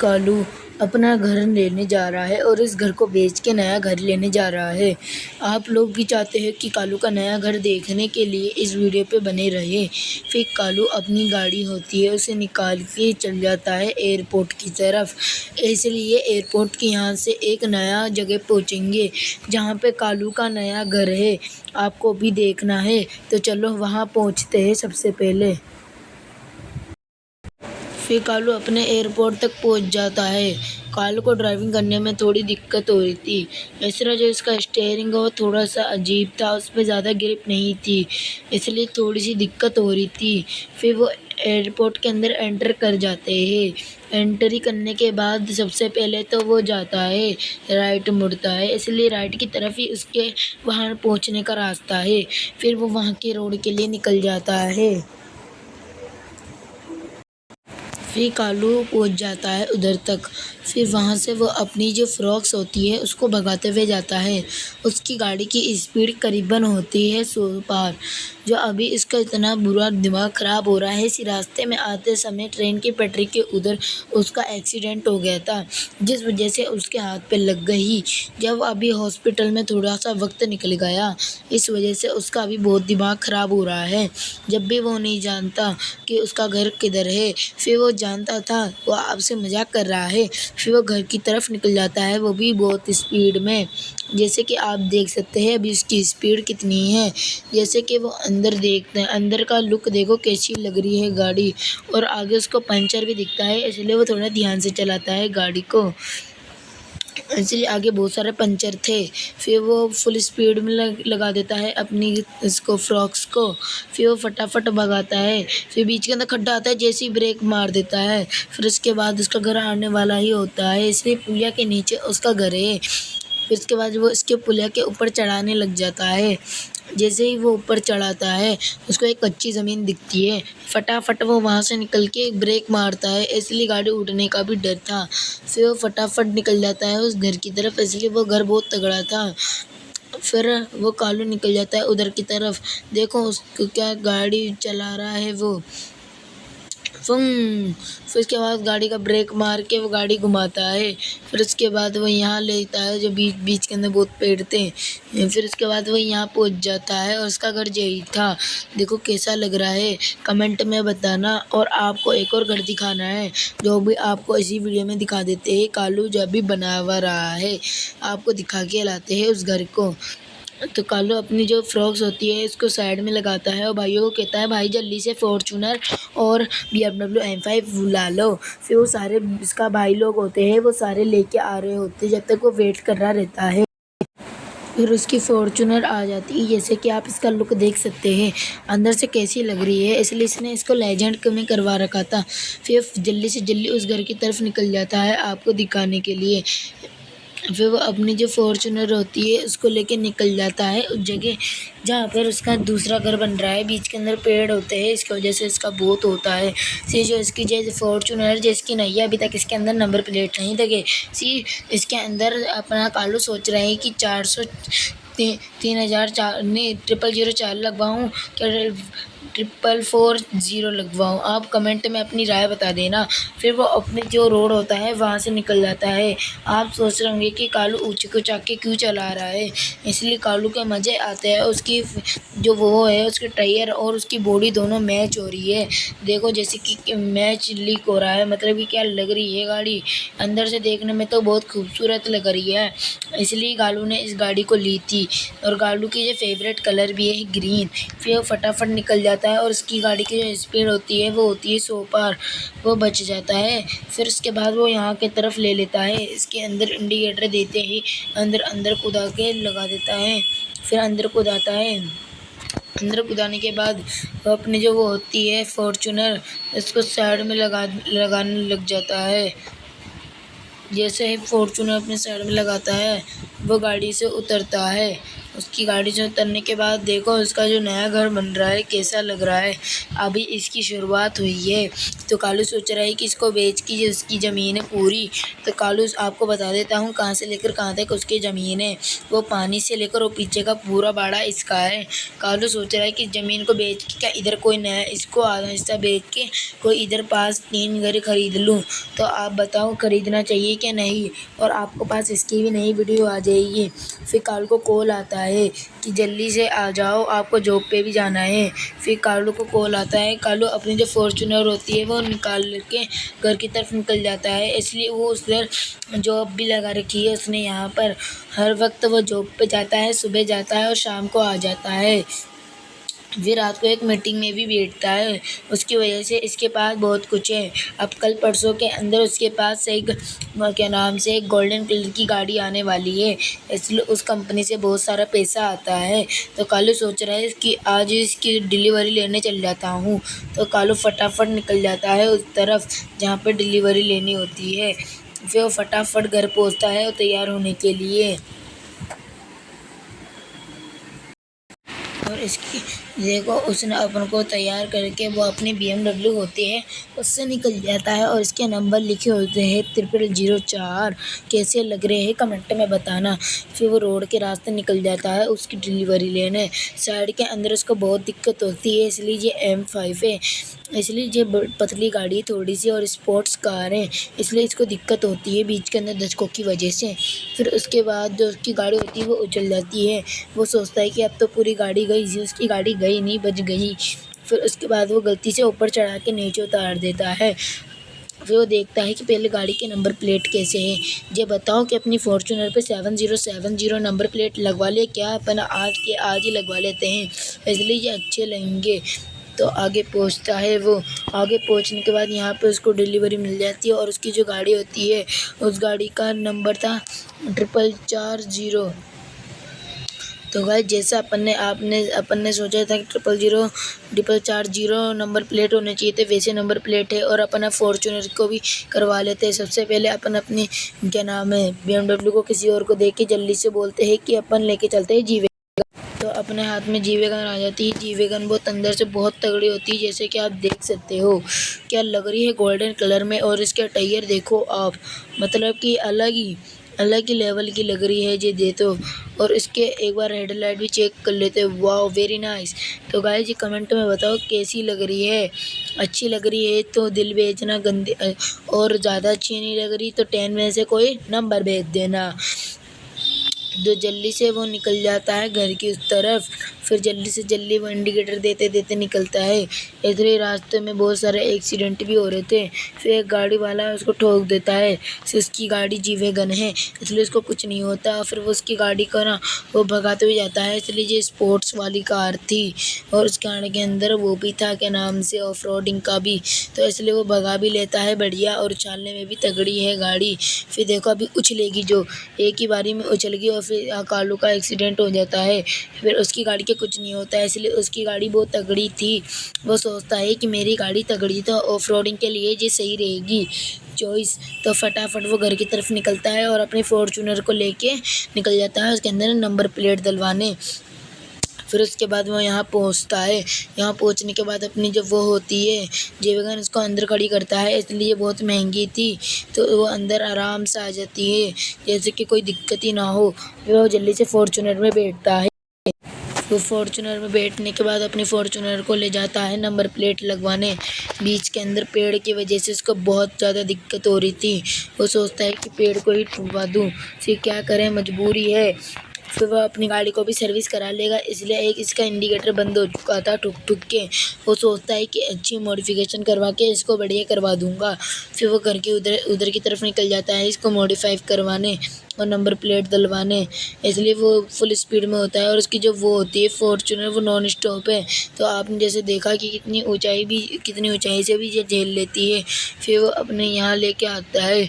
कालू अपना घर लेने जा रहा है और इस घर को बेच के नया घर लेने जा रहा है। आप लोग भी चाहते हैं कि कालू का नया घर देखने के लिए इस वीडियो पे बने रहे। फिर कालू अपनी गाड़ी होती है उसे निकाल के चल जाता है एयरपोर्ट की तरफ। इसलिए एयरपोर्ट के यहाँ से एक नया जगह पहुँचेंगे जहाँ पे कालू का नया घर है। आपको भी देखना है तो चलो वहाँ पहुँचते हैं सबसे पहले। फिर कालू अपने एयरपोर्ट तक पहुंच जाता है। कालू को ड्राइविंग करने में थोड़ी दिक्कत हो रही थी। ऐसा जो इसका स्टीयरिंग है वो थोड़ा सा अजीब था, उस पर ज़्यादा ग्रिप नहीं थी, इसलिए थोड़ी सी दिक्कत हो रही थी। फिर वो एयरपोर्ट के अंदर एंटर कर जाते हैं। एंट्री करने के बाद सबसे पहले तो वो जाता है, राइट मुड़ता है, इसलिए राइट की तरफ ही उसके वहाँ पहुँचने का रास्ता है। फिर वो वहाँ के रोड के लिए निकल जाता है। फिर कालू पहुंच जाता है उधर तक। फिर वहाँ से वो अपनी जो फ्रॉक्स होती है उसको भगाते हुए जाता है। उसकी गाड़ी की स्पीड करीबन होती है 100 पार। जो अभी इसका इतना बुरा दिमाग ख़राब हो रहा है, इसी रास्ते में आते समय ट्रेन की पटरी के उधर उसका एक्सीडेंट हो गया था, जिस वजह से उसके हाथ पे लग गई। जब अभी हॉस्पिटल में थोड़ा सा वक्त निकल गया, इस वजह से उसका अभी बहुत दिमाग ख़राब हो रहा है। जब भी वो नहीं जानता कि उसका घर किधर है, फिर वो जानता था वो आपसे मजाक कर रहा है। फिर वो घर की तरफ निकल जाता है, वो भी बहुत स्पीड में। जैसे कि आप देख सकते हैं अभी इसकी स्पीड कितनी है। जैसे कि वो अंदर देखते हैं, अंदर का लुक देखो कैसी लग रही है गाड़ी, और आगे उसको पंचर भी दिखता है, इसलिए वो थोड़ा ध्यान से चलाता है गाड़ी को, इसलिए आगे बहुत सारे पंचर थे। फिर वो फुल स्पीड में लगा देता है अपनी इसको फ्रॉक्स को। फिर वो फटाफट भगाता है। फिर बीच के अंदर खड्डा आता है, जैसे ही ब्रेक मार देता है। फिर उसके बाद उसका घर आने वाला ही होता है, इसलिए पुलिया के नीचे उसका घर है। फिर उसके बाद वो इसके पुलिया के ऊपर चढ़ाने लग जाता है। जैसे ही वो ऊपर चढ़ाता है उसको एक कच्ची ज़मीन दिखती है। फटाफट वो वहाँ से निकल के ब्रेक मारता है, इसलिए गाड़ी उड़ने का भी डर था। फिर वो फटाफट निकल जाता है उस घर की तरफ, इसलिए वो घर बहुत तगड़ा था। फिर वो कालू निकल जाता है उधर की तरफ। देखो उसको क्या गाड़ी चला रहा है वो, फिर उसके बाद गाड़ी का ब्रेक मार के वो गाड़ी घुमाता है। फिर उसके बाद वो यहाँ लेता है जो बीच बीच के अंदर बहुत पेड़ थे। फिर उसके बाद वो यहाँ पहुँच जाता है और उसका घर यही था। देखो कैसा लग रहा है कमेंट में बताना। और आपको एक और घर दिखाना है जो भी आपको इसी वीडियो में दिखा देते हैं। कालू जब भी बना हुआ रहा है आपको दिखा के लाते हैं उस घर को। तो कालू अपनी जो फ्रॉक्स होती है इसको साइड में लगाता है और भाइयों को कहता है भाई जल्दी से फॉर्च्यूनर और BMW M5 ला लो। फिर वो सारे इसका भाई लोग होते हैं वो सारे लेके आ रहे होते हैं, जब तक वो वेट कर रहा रहता है। फिर उसकी फॉर्च्यूनर आ जाती है। जैसे कि आप इसका लुक देख सकते हैं अंदर से कैसी लग रही है, इसलिए इसने इसको लेजेंड में करवा रखा था। फिर जल्दी से जल्दी उस घर की तरफ निकल जाता है आपको दिखाने के लिए। फिर वो अपनी जो फॉर्च्यूनर होती है उसको लेके निकल जाता है उस जगह जहाँ पर उसका दूसरा घर बन रहा है। बीच के अंदर पेड़ होते हैं, इसकी वजह से इसका बहुत होता है। सी जो इसकी जो फॉर्च्यूनर जिसकी नहीं है अभी तक इसके अंदर नंबर प्लेट नहीं लगे। सी इसके अंदर अपना कालू सोच रहे हैं कि 3004 नहीं 000 लगवाऊँ क्या 4440 लगवाऊँ। आप कमेंट में अपनी राय बता देना। फिर वो अपने जो रोड होता है वहाँ से निकल जाता है। आप सोच रहे होंगे कि कालू ऊँचे को चाके क्यों चला रहा है, इसलिए कालू के मज़े आते हैं। उसकी जो वो है उसके टायर और उसकी बॉडी दोनों मैच हो रही है। देखो जैसे कि मैच लीक हो रहा है, मतलब कि क्या लग रही है गाड़ी। अंदर से देखने में तो बहुत खूबसूरत लग रही है, इसलिए कालू ने इस गाड़ी को ली थी। और कालू की जो फेवरेट कलर भी है ग्रीन। फिर वो फटाफट निकल जाता है और उसकी गाड़ी की जो स्पीड होती है वो होती है 100 पार। वो बच जाता है। फिर उसके बाद वो यहाँ की तरफ ले लेता है, इसके अंदर इंडिकेटर देते ही अंदर कूदा के लगा देता है। फिर अंदर कूदाता है। अंदर कूदाने के बाद वो अपनी जो वो होती है फॉर्च्यूनर इसको साइड में लगाने लग जाता है। जैसे ही फॉर्च्यूनर अपने साइड में लगाता है वो गाड़ी से उतरता है। उसकी गाड़ी से उतरने के बाद देखो उसका जो नया घर बन रहा है कैसा लग रहा है। अभी इसकी शुरुआत हुई है। तो कालू सोच रहा है कि इसको बेच के जो उसकी ज़मीन है पूरी, तो कालू आपको बता देता हूँ कहाँ से लेकर कहाँ तक उसकी ज़मीन है। वो पानी से लेकर वो पीछे का पूरा बाड़ा इसका है। कालू सोच रहा है कि ज़मीन को बेच के क्या इधर कोई नया इसको आधा हिस्सा बेच के कोई इधर पास 3 घर खरीद लूँ। तो आप बताओ खरीदना चाहिए क्या नहीं। और आपको पास इसकी भी नई वीडियो आ जाएगी। फिर कालू को कॉल आता है कि जल्दी से आ जाओ, आपको जॉब पे भी जाना है। फिर कालू को कॉल आता है। कालू अपनी जो फॉर्च्यूनर होती है वो निकाल के घर की तरफ निकल जाता है। इसलिए वो उधर जॉब भी लगा रखी है उसने यहाँ पर। हर वक्त वो जॉब पे जाता है, सुबह जाता है और शाम को आ जाता है। फिर रात को एक मीटिंग में भी बैठता है। उसकी वजह से इसके पास बहुत कुछ है। अब कल परसों के अंदर उसके पास एक क्या नाम से एक गोल्डन कलर की गाड़ी आने वाली है। इसलिए उस कंपनी से बहुत सारा पैसा आता है। तो कालू सोच रहा है कि आज इसकी डिलीवरी लेने चल जाता हूँ। तो कालू फटाफट निकल जाता है उस तरफ जहाँ पर डिलीवरी लेनी होती है। फिर वो फटाफट घर पहुँचता है तैयार होने के लिए। और इसकी देखो उसने अपन को तैयार करके वो अपनी BMW होती है उससे निकल जाता है। और इसके नंबर लिखे होते हैं 0004। कैसे लग रहे हैं कमेंट में बताना। फिर वो रोड के रास्ते निकल जाता है उसकी डिलीवरी लेने। साइड के अंदर उसको बहुत दिक्कत होती है, इसलिए ये M5 है। इसलिए ये पतली गाड़ी थोड़ी सी और स्पोर्ट्स कार है, इसलिए इसको दिक्कत होती है बीच के अंदर दशकों की वजह से। फिर उसके बाद जो उसकी गाड़ी होती है वो उछल जाती है। वो सोचता है कि अब तो पूरी गाड़ी गई। उसकी गाड़ी गई नहीं, बच गई। फिर उसके बाद वो गलती से ऊपर चढ़ा के नीचे उतार देता है। फिर वो देखता है कि पहले गाड़ी के नंबर प्लेट कैसे है। ये बताओ कि अपनी फॉर्च्यूनर पे 7070 नंबर प्लेट लगवा ले क्या। अपन आज के आज ही लगवा लेते हैं, इसलिए ये अच्छे लगेंगे। तो आगे पहुंचता है वो। आगे पहुंचने के बाद यहाँ पे उसको डिलीवरी मिल जाती है। और उसकी जो गाड़ी होती है उस गाड़ी का नंबर था 440। तो गाइस जैसा अपन ने सोचा था कि 000 नंबर प्लेट होने चाहिए थे, वैसे नंबर प्लेट है। और अपन फॉर्च्यूनर को भी करवा लेते हैं। सबसे पहले अपन अपनी क्या नाम है BMW को किसी और को दे के जल्दी से बोलते हैं कि अपन लेके चलते हैं जीवे। तो अपने हाथ में जी वैगन आ जाती है। जी वैगन बहुत अंदर से बहुत तगड़ी होती है, जैसे कि आप देख सकते हो। क्या लग रही है गोल्डन कलर में। और इसके टायर देखो आप, मतलब कि अलग ही लेवल की लग रही है ये तो। और इसके एक बार हेडलाइट भी चेक कर लेते हैं। Wow very nice. तो गाइस जी कमेंट में बताओ कैसी लग रही है। अच्छी लग रही है तो दिल भेजना, गंदी और ज़्यादा अच्छी नहीं लग रही तो 10 में से कोई नंबर भेज देना। तो जल्दी से वो निकल जाता है घर की उस तरफ। फिर जल्दी वो इंडिकेटर देते देते निकलता है। इधर ही रास्ते में बहुत सारे एक्सीडेंट भी हो रहे थे। फिर एक गाड़ी वाला उसको ठोक देता है। फिर उसकी गाड़ी जी वैगन है, इसलिए उसको कुछ नहीं होता। फिर वो उसकी गाड़ी को ना वो भगाते हुए जाता है, इसलिए ये स्पोर्ट्स वाली कार थी। और उस कार के अंदर वो भी था क्या नाम से ऑफ रोडिंग का भी, तो इसलिए वो भगा भी लेता है बढ़िया। और उछालने में भी तगड़ी है गाड़ी। फिर देखो अभी उछलेगी जो, एक ही बारी में उछल गई। और फिर कालू का एक्सीडेंट हो जाता है। फिर उसकी गाड़ी के कुछ नहीं होता है, इसलिए उसकी गाड़ी बहुत तगड़ी थी। वो सोचता है कि मेरी गाड़ी तगड़ी तो ऑफ रोडिंग के लिए ये सही रहेगी चॉइस। तो फटाफट वो घर की तरफ निकलता है और अपने फॉर्च्यूनर को लेके निकल जाता है उसके अंदर नंबर प्लेट डलवाने। फिर उसके बाद वो यहाँ पहुँचता है। यहाँ पहुँचने के बाद अपनी जो वो होती है जे वैगन उसको अंदर खड़ी करता है, इसलिए बहुत महंगी थी तो वो अंदर आराम से आ जाती है, जैसे कि कोई दिक्कत ही ना हो। फिर वो जल्दी से फॉर्च्यूनर में बैठता है। वो फॉर्च्यूनर में बैठने के बाद अपनी फॉर्च्यूनर को ले जाता है नंबर प्लेट लगवाने। बीच के अंदर पेड़ की वजह से उसको बहुत ज़्यादा दिक्कत हो रही थी। वो सोचता है कि पेड़ को ही ठुकवा दूँ, फिर क्या करें मजबूरी है। फिर वह अपनी गाड़ी को भी सर्विस करा लेगा, इसलिए एक इसका इंडिकेटर बंद हो चुका था ठुक ठुक के। वो सोचता है कि अच्छी मॉडिफिकेशन करवा के इसको बढ़िया करवा दूंगा। फिर वो घर के उधर की तरफ निकल जाता है इसको मॉडिफाई करवाने और नंबर प्लेट डलवाने। इसलिए वो फुल स्पीड में होता है। और उसकी जो वो होती है फॉर्च्यूनर वो नॉन स्टॉप है। तो आपने जैसे देखा कि कितनी ऊंचाई से भी ये झेल लेती है। फिर वो अपने यहाँ लेके आता है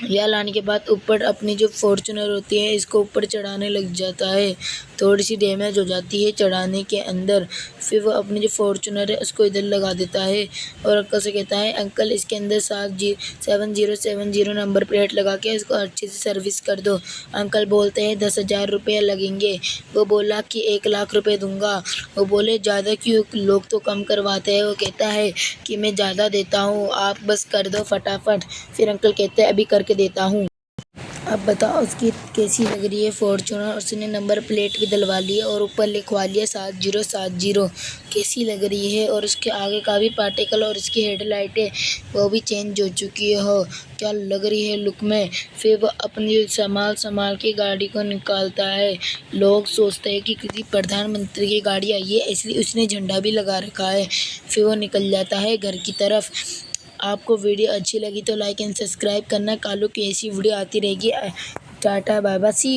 यह लाने के बाद ऊपर अपनी जो फॉर्च्यूनर होती है इसको ऊपर चढ़ाने लग जाता है। थोड़ी सी डैमेज हो जाती है चढ़ाने के अंदर। फिर वो अपनी जो फॉर्च्यूनर है उसको इधर लगा देता है और अंकल से कहता है, अंकल इसके अंदर 7070 नंबर प्लेट लगा के इसको अच्छे से सर्विस कर दो। अंकल बोलते हैं 10,000 रुपये लगेंगे। वो बोला कि 1,00,000 रुपये दूंगा। वो बोले ज़्यादा क्यों, लोग तो कम करवाते हैं। वो कहता है कि मैं ज़्यादा देता हूँ, आप बस कर दो फटाफट। फिर अंकल कहते हैं अभी करके देता हूँ। अब बताओ उसकी कैसी लग रही है फॉर्च्यूनर। उसने नंबर प्लेट भी डलवा ली है और ऊपर लिखवा लिया 7070। कैसी लग रही है। और उसके आगे का भी पार्टिकल और उसकी हेडलाइटें वो भी चेंज हो चुकी हो। क्या लग रही है लुक में। फिर वो अपनी संभाल के गाड़ी को निकालता है। लोग सोचते हैं कि किसी प्रधानमंत्री की गाड़ी आई है, इसलिए उसने झंडा भी लगा रखा है। फिर वो निकल जाता है घर की तरफ। आपको वीडियो अच्छी लगी तो लाइक एंड सब्सक्राइब करना। कालू की ऐसी वीडियो आती रहेगी। Tata bye bye, see you.